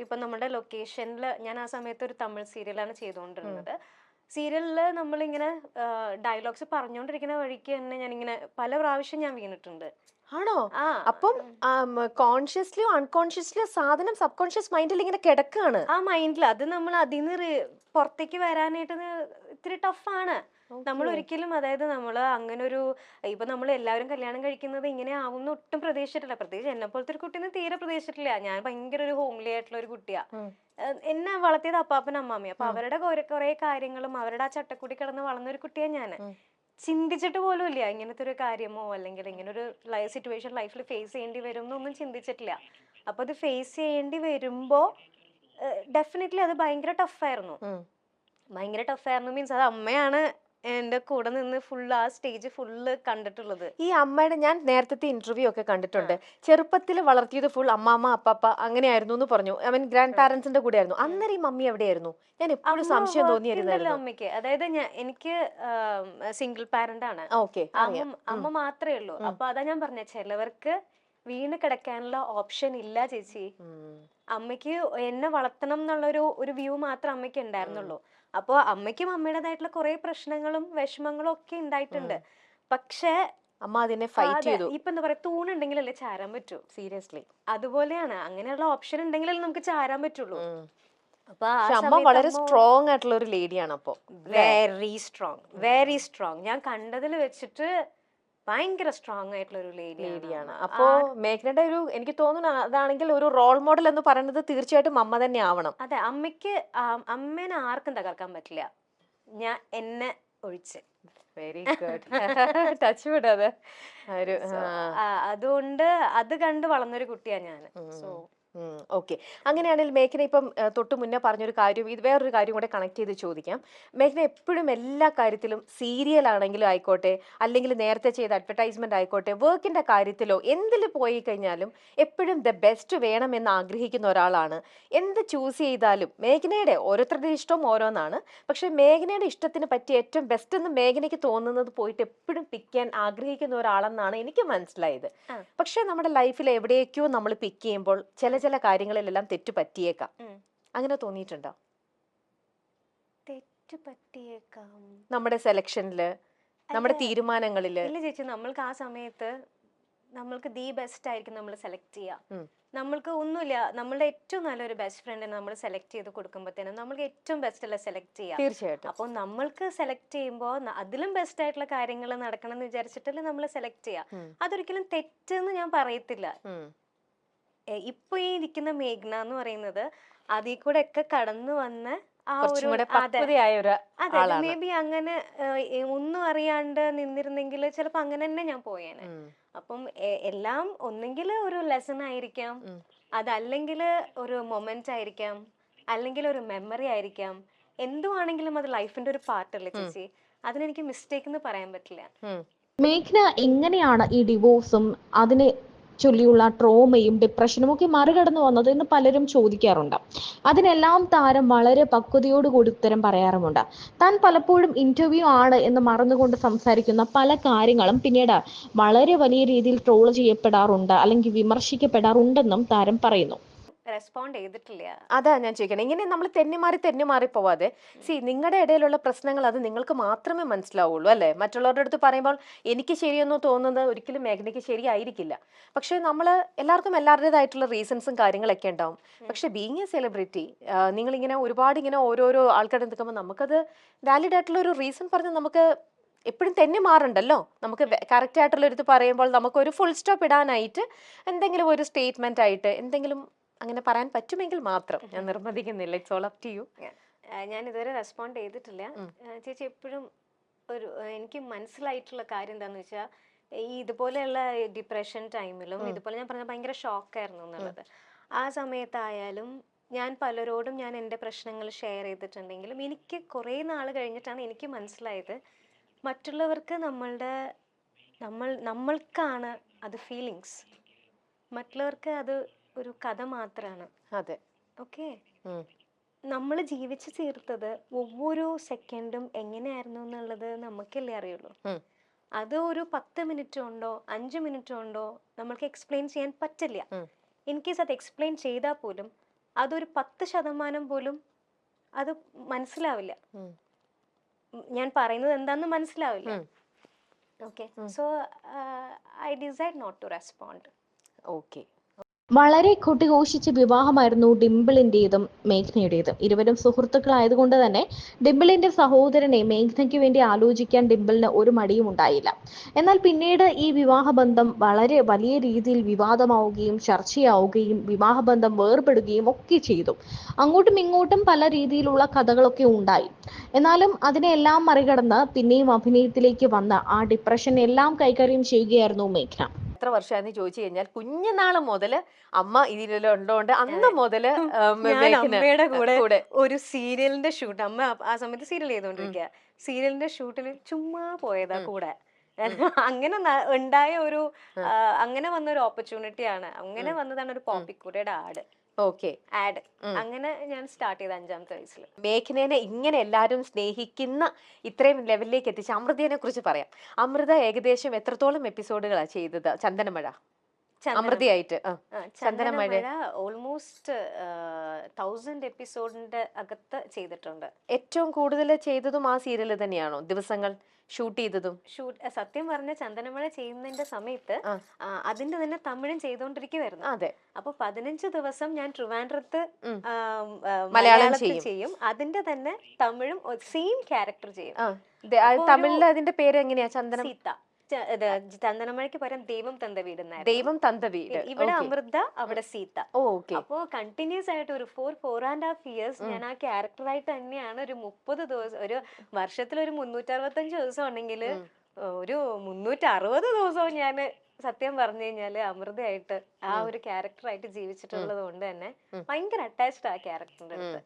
ഇപ്പൊ നമ്മുടെ ലൊക്കേഷനിൽ ഞാൻ ആ സമയത്ത് ഒരു തമിഴ് സീരിയലാണ് ചെയ്തുകൊണ്ടിരുന്നത്. സീരിയലിൽ നമ്മളിങ്ങനെ ഡയലോഗ്സ് പറഞ്ഞുകൊണ്ടിരിക്കുന്ന വഴിക്ക് തന്നെ ഞാനിങ്ങനെ പല പ്രാവശ്യം ഞാൻ വീണിട്ടുണ്ട്. ആണോ? ആ അപ്പം കോൺഷ്യസ്ലിയോ അൺകോൺഷ്യസ്ലിയോ സാധനം സബ് കോൺഷ്യസ് മൈൻഡിൽ ഇങ്ങനെ കിടക്കാണ്. ആ മൈൻഡിൽ അത് നമ്മൾ അതിന്ന് പുറത്തേക്ക് വരാനായിട്ട് ഇത്തിരി ടഫാണ്. നമ്മൾ ഒരിക്കലും അതായത് നമ്മൾ അങ്ങനെ ഒരു ഇപ്പൊ നമ്മൾ എല്ലാവരും കല്യാണം കഴിക്കുന്നത് ഇങ്ങനെ ആവുന്ന ഒട്ടും പ്രതീക്ഷിച്ചിട്ടില്ല. പ്രത്യേകിച്ച് എന്നെ പോലത്തെ ഒരു കുട്ടീനെ തീരെ പ്രതീക്ഷിച്ചിട്ടില്ല. ഞാൻ ഭയങ്കര ഒരു ഹോംലി ആയിട്ടുള്ള ഒരു കുട്ടിയാ. എന്നെ വളർത്തിയത് അപ്പാപ്പനും അമ്മാമ്മയും. അപ്പൊ അവരുടെ കുറെ കാര്യങ്ങളും അവരുടെ ആ ചട്ടക്കൂടി കിടന്ന് വളർന്ന ഒരു കുട്ടിയാ ഞാൻ. ചിന്തിച്ചിട്ട് പോലും ഇല്ല ഇങ്ങനത്തെ ഒരു കാര്യമോ അല്ലെങ്കിൽ ഇങ്ങനെ ഒരു സിറ്റുവേഷൻ ലൈഫിൽ ഫേസ് ചെയ്യേണ്ടി വരും എന്നൊന്നും ചിന്തിച്ചിട്ടില്ല. അപ്പൊ അത് ഫേസ് ചെയ്യേണ്ടി വരുമ്പോ ഡെഫിനറ്റ്ലി അത് ഭയങ്കര ടഫായിരുന്നു. ഭയങ്കര ടഫായിരുന്നു മീൻസ് അത് അമ്മയാണ് എന്റെ കൂടെ നിന്ന് ഫുള്ള് ആ സ്റ്റേജ് ഫുള്ള് കണ്ടിട്ടുള്ളത്. ഈ അമ്മയുടെ ഞാൻ നേരത്തെ ഇന്റർവ്യൂ ഒക്കെ കണ്ടിട്ടുണ്ട്. ചെറുപ്പത്തിൽ വളർത്തിയത് ഫുൾ അമ്മാമ്മ അപ്പാപ്പ അങ്ങനെയായിരുന്നു എന്ന് പറഞ്ഞു. ഐ മീൻ ഗ്രാൻഡ് പാരന്റ്സിന്റെ കൂടെ ആയിരുന്നു. അന്നേരം ഈ മമ്മി എവിടെയായിരുന്നു? ഞാൻ എപ്പോഴും സംശയം തോന്നിയിരുന്നല്ലോ അമ്മയ്ക്ക്. അതായത് എനിക്ക് സിംഗിൾ പാരന്റ് ആണ്. ഓക്കെ അമ്മ മാത്രമേ ഉള്ളൂ. അപ്പൊ അതാ ഞാൻ പറഞ്ഞ ചിലവർക്ക് വീണ് കിടക്കാനുള്ള ഓപ്ഷൻ ഇല്ല ചേച്ചി. അമ്മയ്ക്ക് എന്നെ വളർത്തണം എന്നുള്ള ഒരു വ്യൂ മാത്രം അമ്മയ്ക്ക് ഉണ്ടായിരുന്നുള്ളൂ. അപ്പൊ അമ്മയ്ക്കും അമ്മയുടേതായിട്ടുള്ള കുറെ പ്രശ്നങ്ങളും വിഷമങ്ങളും ഒക്കെ ഉണ്ടായിട്ടുണ്ട്. പക്ഷെ അമ്മ അതിനെ ഫൈറ്റ് ചെയ്തു. ഇപ്പൊ എന്താ പറയാ തൂണുണ്ടെങ്കിലല്ലേ ചാരാൻ പറ്റൂ. സീരിയസ്ലി അതുപോലെയാണ്. അങ്ങനെയുള്ള ഓപ്ഷൻ ഉണ്ടെങ്കിലല്ലേ നമുക്ക് ചാരാൻ പറ്റുള്ളൂ. അപ്പൊ ആ അമ്മ വളരെ സ്ട്രോങ് ആയിട്ടുള്ള ഒരു ലേഡിയാണ്. അപ്പൊ വെരി സ്ട്രോങ് ഞാൻ കണ്ടതിൽ വെച്ചിട്ട് ഭയങ്കര സ്ട്രോങ് ആയിട്ടുള്ള ഒരു ലേഡിയാണ്. അപ്പോ മേഘനയുടെ ഒരു എനിക്ക് തോന്നുന്നു അതാണെങ്കിൽ ഒരു റോൾ മോഡൽ എന്ന് പറയുന്നത് തീർച്ചയായിട്ടും അമ്മ തന്നെ ആവണം. അതെ, അമ്മേനെ ആർക്കും തകർക്കാൻ പറ്റില്ല, ഞാൻ എന്നെ ഒഴിച്ച്. Very good. ടച്ച് വിടാതെ അതുകൊണ്ട് അത് കണ്ട് വളർന്നൊരു കുട്ടിയാ ഞാൻ. So okay. അങ്ങനെയാണെങ്കിൽ മേഘന ഇപ്പം തൊട്ട് മുന്നേ പറഞ്ഞൊരു കാര്യം ഇത് വേറൊരു കാര്യം കൂടെ കണക്ട് ചെയ്ത് ചോദിക്കാം. മേഘന എപ്പോഴും എല്ലാ കാര്യത്തിലും സീരിയൽ ആണെങ്കിലും ആയിക്കോട്ടെ അല്ലെങ്കിൽ നേരത്തെ ചെയ്ത അഡ്വർടൈസ്മെന്റ് ആയിക്കോട്ടെ വർക്കിന്റെ കാര്യത്തിലോ എന്തിൽ പോയി കഴിഞ്ഞാലും എപ്പോഴും ദ ബെസ്റ്റ് വേണമെന്ന് ആഗ്രഹിക്കുന്ന ഒരാളാണ്. എന്ത് ചൂസ് ചെയ്താലും മേഘനയുടെ ഓരോരുത്തരുടെ ഇഷ്ടവും ഓരോന്നാണ്. പക്ഷെ മേഘനയുടെ ഇഷ്ടത്തിന് പറ്റിയ ഏറ്റവും ബെസ്റ്റ് എന്ന് മേഘനയ്ക്ക് തോന്നുന്നത് പോയിട്ട് എപ്പോഴും പിക്ക് ചെയ്യാൻ ആഗ്രഹിക്കുന്ന ഒരാളെന്നാണ് എനിക്ക് മനസ്സിലായത്. പക്ഷെ നമ്മുടെ ലൈഫിൽ എവിടേക്കോ നമ്മൾ പിക്ക് ചെയ്യുമ്പോൾ ചില കാര്യങ്ങളിലെല്ലാം തെറ്റ് പറ്റിയേക്കാം. അങ്ങനെ തോന്നിയിട്ടുണ്ടോ? തെറ്റ് പറ്റിയേക്കാം നമ്മുടെ സെലക്ഷനില്, നമ്മുടെ തീരുമാനങ്ങളില്? ഇല്ല ചേച്ചി, നമ്മൾക്ക് ആ സമയത്ത് നമ്മൾക്ക് ദി ബെസ്റ്റ് ആയിരിക്കും നമ്മൾ സെലക്ട് ചെയ്യുക. നമ്മൾക്ക് ഒന്നുമില്ല, നമ്മളുടെ ഏറ്റവും നല്ലൊരു ബെസ്റ്റ് ഫ്രണ്ടിനെ നമ്മൾ സെലക്ട് ചെയ്ത് കൊടുക്കുമ്പോഴത്തേനും നമ്മൾക്ക് ഏറ്റവും ബെസ്റ്റ് അല്ല സെലക്ട് ചെയ്യുക. തീർച്ചയായിട്ടും. അപ്പോൾ നമ്മൾക്ക് സെലക്ട് ചെയ്യുമ്പോൾ അതിലും ബെസ്റ്റ് ആയിട്ടുള്ള കാര്യങ്ങൾ നടക്കണം എന്ന് വിചാരിച്ചിട്ടല്ലേ നമ്മൾ സെലക്ട് ചെയ്യുക. അതൊരിക്കലും തെറ്റെന്ന് ഞാൻ പറയത്തില്ല. ഇപ്പൊ ഈ ഇരിക്കുന്ന മേഘ്ന എന്ന് പറയുന്നത് അതിൽ കൂടെ ഒക്കെ കടന്നു വന്ന ആ ഒരു അതെ മേ ബി അങ്ങനെ ഒന്നും അറിയാണ്ട് നിന്നിരുന്നെങ്കിൽ ചിലപ്പോ അങ്ങനെ തന്നെ ഞാൻ പോയേനെ. അപ്പം എല്ലാം ഒന്നെങ്കിൽ ഒരു ലെസൺ ആയിരിക്കാം, അതല്ലെങ്കിൽ ഒരു മൊമെന്റ് ആയിരിക്കാം, അല്ലെങ്കിൽ ഒരു മെമ്മറി ആയിരിക്കാം. എന്തുവാണെങ്കിലും അത് ലൈഫിന്റെ ഒരു പാർട്ടല്ലേ ചേച്ചി. അതിനെനിക്ക് മിസ്റ്റേക്ക് എന്ന് പറയാൻ പറ്റില്ല. മേഘ്ന എങ്ങനെയാണ് ഈ ഡിവോഴ്സും അതിനെ ചൊല്ലിയുള്ള ട്രോമയും ഡിപ്രഷനും ഒക്കെ മറികടന്നു വന്നത് എന്ന് പലരും ചോദിക്കാറുണ്ട്. അതിനെല്ലാം താരം വളരെ പക്വതയോടുകൂടി ഉത്തരം പറയാറുമുണ്ട്. താൻ പലപ്പോഴും ഇന്റർവ്യൂ ആണ് എന്ന് മറന്നുകൊണ്ട് സംസാരിക്കുന്ന പല കാര്യങ്ങളും പിന്നീട് വളരെ വലിയ രീതിയിൽ ട്രോൾ ചെയ്യപ്പെടാറുണ്ട് അല്ലെങ്കിൽ വിമർശിക്കപ്പെടാറുണ്ടെന്നും താരം പറയുന്നു. റെസ്പോണ്ട് ചെയ്തിട്ടില്ല. അതാ ഞാൻ ചോദിക്കണം. ഇങ്ങനെ നമ്മൾ തെന്നിമാറി പോവാതെ നിങ്ങളുടെ ഇടയിലുള്ള പ്രശ്നങ്ങൾ അത് നിങ്ങൾക്ക് മാത്രമേ മനസ്സിലാവുള്ളൂ അല്ലെ. മറ്റുള്ളവരുടെ അടുത്ത് പറയുമ്പോൾ എനിക്ക് ശരിയെന്ന് തോന്നുന്നത് ഒരിക്കലും മേഘനയ്ക്ക് ശരിയായിരിക്കില്ല. പക്ഷെ നമ്മൾ എല്ലാവർക്കും എല്ലാവരുടേതായിട്ടുള്ള റീസൺസും കാര്യങ്ങളൊക്കെ ഉണ്ടാവും. പക്ഷെ ബീങ് എ സെലിബ്രിറ്റി നിങ്ങളിങ്ങനെ ഒരുപാട് ഇങ്ങനെ ഓരോരോ ആൾക്കാരുടെ നിൽക്കുമ്പോൾ നമുക്കത് വാലിഡ് ആയിട്ടുള്ള ഒരു റീസൺ പറഞ്ഞ് നമുക്ക് എപ്പോഴും തെന്നി മാറണ്ടല്ലോ. നമുക്ക് കറക്റ്റ് ആയിട്ടുള്ള ഒരു ഇത് പറയുമ്പോൾ നമുക്ക് ഒരു ഫുൾ സ്റ്റോപ്പ് ഇടാനായിട്ട് എന്തെങ്കിലും ഒരു സ്റ്റേറ്റ്മെന്റ് ആയിട്ട് എന്തെങ്കിലും അങ്ങനെ പറയാൻ പറ്റുമെങ്കിൽ മാത്രം. ഞാൻ നിർബന്ധിക്കുന്നില്ല. It's all up to you. ഞാൻ ഇതുവരെ റെസ്പോണ്ട് ചെയ്തിട്ടില്ല ചേച്ചി. എപ്പോഴും ഒരു എനിക്ക് മനസ്സിലായിട്ടുള്ള കാര്യം എന്താന്ന് വെച്ചാൽ ഈ ഇതുപോലെയുള്ള ഡിപ്രഷൻ ടൈമിലും ഇതുപോലെ ഞാൻ പറഞ്ഞ ഭയങ്കര ഷോക്കായിരുന്നു എന്നുള്ളത്. ആ സമയത്തായാലും ഞാൻ പലരോടും ഞാൻ എൻ്റെ പ്രശ്നങ്ങൾ ഷെയർ ചെയ്തിട്ടുണ്ടെങ്കിലും എനിക്ക് കുറേ നാൾ കഴിഞ്ഞിട്ടാണ് എനിക്ക് മനസ്സിലായത് മറ്റുള്ളവർക്ക് നമ്മൾക്കാണ് അത് ഫീലിങ്സ്, മറ്റുള്ളവർക്ക് അത് ഒരു കഥ മാത്രമാണ്. അതെ, ഓക്കെ. നമ്മൾ ജീവിച്ചു തീർത്തത് ഒவ்வொரு സെക്കൻഡും എങ്ങനെയായിരുന്നു എന്നുള്ളത് നമുക്കല്ലേ അറിയുള്ളൂ. അത് ഒരു 10 മിനിറ്റ് കൊണ്ടോ 5 മിനിറ്റ് കൊണ്ടോ നമ്മൾക്ക് എക്സ്പ്ലെയിൻ ചെയ്യാൻ പറ്റില്ല. ഇൻ കേസ് അത് എക്സ്പ്ലെയിൻ ചെയ്താൽ പോലും അതൊരു 10% പോലും അത് മനസ്സിലാവില്ല. ഞാൻ പറയുന്നത് എന്താന്ന് മനസ്സിലാവില്ല. Okay, so I decide not to respond. Okay. വളരെ കൊട്ടിഘോഷിച്ച വിവാഹമായിരുന്നു ഡിംപിളിന്റേതും മേഘ്നയുടേതും. ഇരുവരും സുഹൃത്തുക്കളായതുകൊണ്ട് തന്നെ ഡിംപിളിന്റെ സഹോദരനെ മേഘ്നയ്ക്ക് വേണ്ടി ആലോചിക്കാൻ ഡിംപിളിന് ഒരു മടിയും ഉണ്ടായില്ല. എന്നാൽ പിന്നീട് ഈ വിവാഹബന്ധം വളരെ വലിയ രീതിയിൽ വിവാദമാവുകയും ചർച്ചയാവുകയും വിവാഹബന്ധം വേർപെടുകയും ഒക്കെ ചെയ്തു. അങ്ങോട്ടും ഇങ്ങോട്ടും പല രീതിയിലുള്ള കഥകളൊക്കെ ഉണ്ടായി. എന്നാലും അതിനെല്ലാം മറികടന്ന് പിന്നെയും അഭിനയത്തിലേക്ക് വന്ന് ആ ഡിപ്രഷൻ എല്ലാം കൈകാര്യം ചെയ്യുകയായിരുന്നു മേഘ്ന. എത്ര വർഷമായെന്ന് ചോദിച്ചു കഴിഞ്ഞാൽ കുഞ്ഞുനാള് മുതല് അമ്മ ഇതിലുണ്ടോണ്ട് അന്ന് മുതല് ഞാൻ അമ്മയുടെ കൂടെ ഒരു സീരിയലിന്റെ ഷൂട്ട്, അമ്മ ആ സമയത്ത് സീരിയൽ ചെയ്തോണ്ടിരിക്കുക, സീരിയലിന്റെ ഷൂട്ടിന് ചുമ്മാ പോയതാ കൂടെ. അങ്ങനെ ഉണ്ടായ ഒരു അങ്ങനെ വന്ന ഒരു ഓപ്പർച്യൂണിറ്റി ആണ്. അങ്ങനെ വന്നതാണ് ഒരു പോപ്പിക്കുരയുടെ ആഡ്. ഓക്കെ. ആഡ് അങ്ങനെ ഞാൻ സ്റ്റാർട്ട് ചെയ്ത 5ാമത്തെ വയസ്സിൽ. മേഘ്നേനെ ഇങ്ങനെ എല്ലാവരും സ്നേഹിക്കുന്ന ഇത്രയും ലെവലിലേക്ക് എത്തിച്ച അമൃതയെ കുറിച്ച് പറയാം. അമൃത ഏകദേശം എത്രത്തോളം എപ്പിസോഡുകളാ ചെയ്തത് ചന്ദനമഴ അമൃതയായിട്ട്? ചന്ദനമഴ ഓൾമോസ്റ്റ് 1000 എപ്പിസോഡിന്റെ അകത്ത് ചെയ്തിട്ടുണ്ട്. ഏറ്റവും കൂടുതൽ ചെയ്തതും ആ സീരിയൽ തന്നെയാണോ? ദിവസങ്ങൾ ഷൂട്ട് ചെയ്തതും? സത്യം പറഞ്ഞ ചന്ദനമഴ ചെയ്യുന്നതിന്റെ സമയത്ത് അതിന്റെ തന്നെ തമിഴും ചെയ്തോണ്ടിരിക്കുവായിരുന്നു. അതെ. അപ്പൊ 15 ദിവസം ഞാൻ ട്രിവാൻഡ്രത്ത് മലയാളത്തിൽ ചെയ്യും, അതിന്റെ തന്നെ തമിഴും സെയിം ക്യാരക്ടർ ചെയ്യും. തമിഴിൽ അതിന്റെ പേര് എങ്ങനെയാ? സീത. ചന്ദനമഴയ്ക്ക് പകരം ദൈവം തந்த വീട്. ദൈവം തந்த വീട്. ഇവിടെ അമൃത, അവിടെ സീത. ഓക്കെ. അപ്പോ കണ്ടിന്യൂസ് ആയിട്ട് ഒരു 4.5 ഇയേഴ്സ് ഞാൻ ആ ക്യാരക്ടറായിട്ട് തന്നെയാണ്. ഒരു 30 ദിവസം, ഒരു വർഷത്തിൽ ഒരു 365 ദിവസം ഉണ്ടെങ്കിൽ ഒരു 360 ദിവസവും ഞാൻ സത്യം പറഞ്ഞു കഴിഞ്ഞാല് അമൃതയായിട്ട് ആ ഒരു ക്യാരക്ടറായിട്ട് ജീവിച്ചിട്ടുള്ളത് കൊണ്ട് തന്നെ ഭയങ്കര അറ്റാച്ച്ഡ് ആ ക്യാരക്ടറിന്റെ അടുത്ത്.